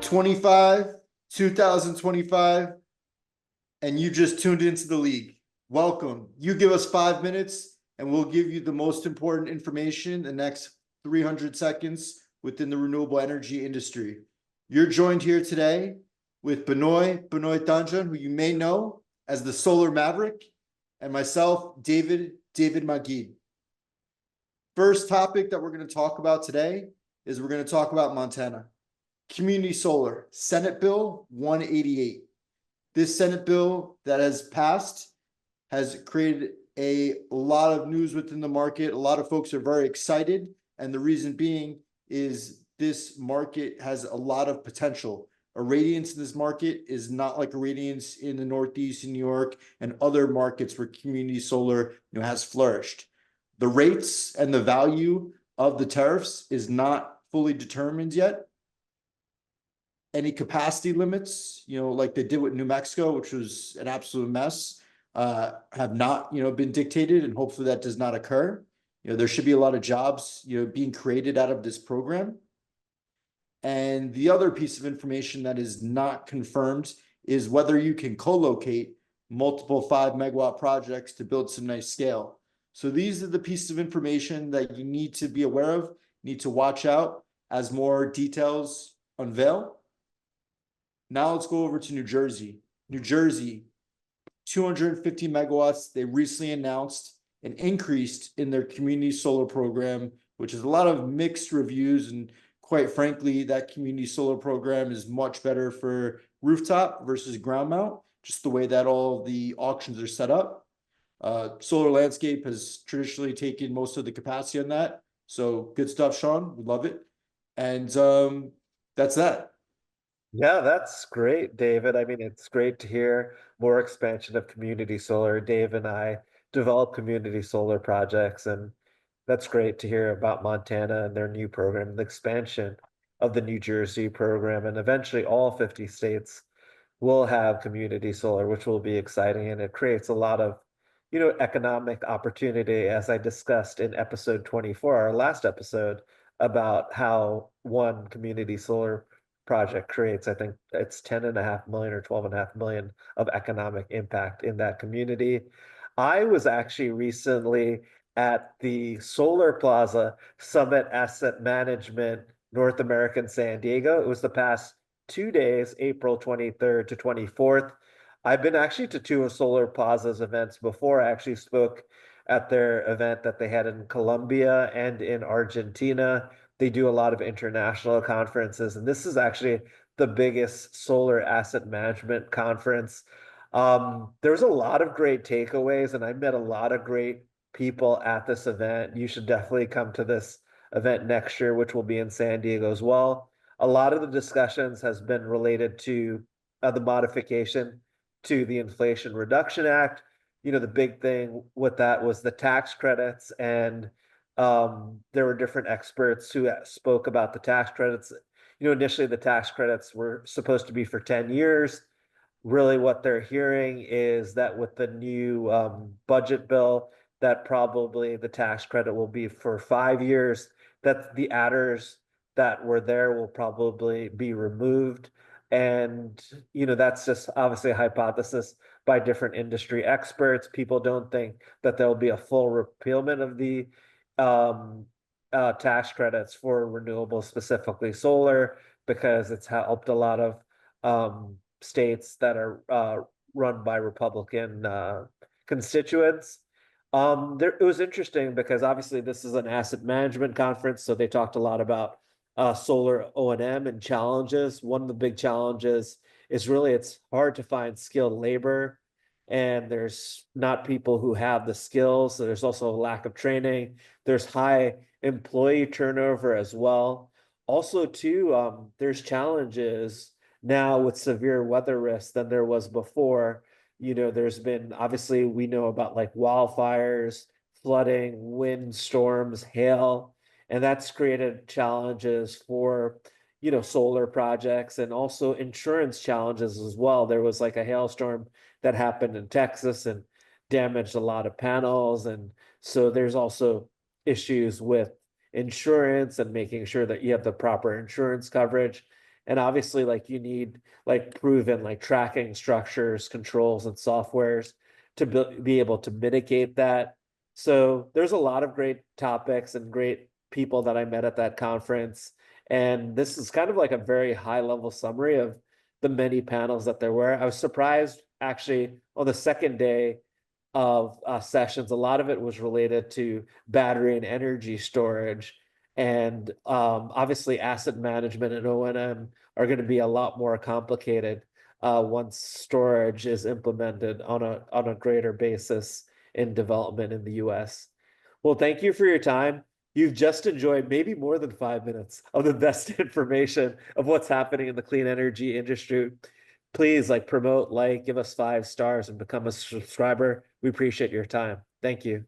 25, 2025, and you just tuned into the league. Welcome. You give us 5 minutes and we'll give you the most important information in the next 300 seconds within the renewable energy industry. You're joined here today with Benoy Tanjan, who you may know as the Solar Maverick, and myself, David Magid. First topic that we're going to talk about today is we're going to talk about Montana. Community solar, Senate Bill 188. This Senate bill that has passed has created a lot of news within the market. A lot of folks are very excited, and the reason being is this market has a lot of potential. Irradiance in this market is not like irradiance in the Northeast, in New York, and other markets where community solar has flourished. The rates and the value of the tariffs is not fully determined yet. Any capacity limits, like they did with New Mexico, which was an absolute mess, have not, been dictated, and hopefully that does not occur. There should be a lot of jobs, being created out of this program. And the other piece of information that is not confirmed is whether you can co-locate multiple 5-megawatt projects to build some nice scale. So these are the pieces of information that you need to be aware of, need to watch out as more details unveil. Now let's go over to New Jersey. New Jersey, 250 megawatts. They recently announced an increase in their community solar program, which is a lot of mixed reviews. And quite frankly, that community solar program is much better for rooftop versus ground mount, just the way that all the auctions are set up. Solar Landscape has traditionally taken most of the capacity on that. So good stuff, Sean. We love it. And that's that. Yeah, that's great, David. I mean, it's great to hear more expansion of community solar. Dave and I develop community solar projects, and that's great to hear about Montana and their new program, the expansion of the New Jersey program, and eventually all 50 states will have community solar, which will be exciting, and it creates a lot of, economic opportunity, as I discussed in episode 24, our last episode, about how one community solar project creates, I think it's 10.5 million or 12.5 million of economic impact in that community. I was actually recently at the SolarPlaza Summit Asset Management North America in San Diego. It was the past 2 days, April 23rd to 24th. I've been actually to two of SolarPlaza's events before. I actually spoke at their event that they had in Colombia and in Argentina. They do a lot of international conferences, and this is actually the biggest solar asset management conference. There was a lot of great takeaways, and I met a lot of great people at this event. You should definitely come to this event next year, which will be in San Diego as well. A lot of the discussions has been related to the modification to the Inflation Reduction Act. The big thing with that was the tax credits, and there were different experts who spoke about the tax credits. Initially the tax credits were supposed to be for 10 years. Really what they're hearing is that with the new budget bill, that probably the tax credit will be for 5 years, that the adders that were there will probably be removed. And, that's just obviously a hypothesis by different industry experts. People don't think that there'll be a full repealment of the tax credits for renewables, specifically solar, because it's helped a lot of states that are run by Republican constituents. It was interesting because obviously this is an asset management conference, so they talked a lot about solar O&M and challenges. One of the big challenges is really it's hard to find skilled labor, and there's not people who have the skills. So there's also a lack of training. There's high employee turnover as well. Also, too, there's challenges now with severe weather risks than there was before. There's been, obviously, we know about like wildfires, flooding, wind storms, hail, and that's created challenges for, solar projects, and also insurance challenges as well. There was like a hailstorm that happened in Texas and damaged a lot of panels. And so there's also issues with insurance and making sure that you have the proper insurance coverage. And obviously, like you need like proven like tracking structures, controls, and softwares to be able to mitigate that. So there's a lot of great topics and great people that I met at that conference. And this is kind of like a very high level summary of the many panels that there were. I was surprised actually on the second day of sessions. A lot of it was related to battery and energy storage. And obviously, asset management and O&M are going to be a lot more complicated once storage is implemented on a greater basis in development in the US. Well, thank you for your time. You've just enjoyed maybe more than 5 minutes of the best information of what's happening in the clean energy industry. Please like promote, like, give us 5 stars and become a subscriber. We appreciate your time. Thank you.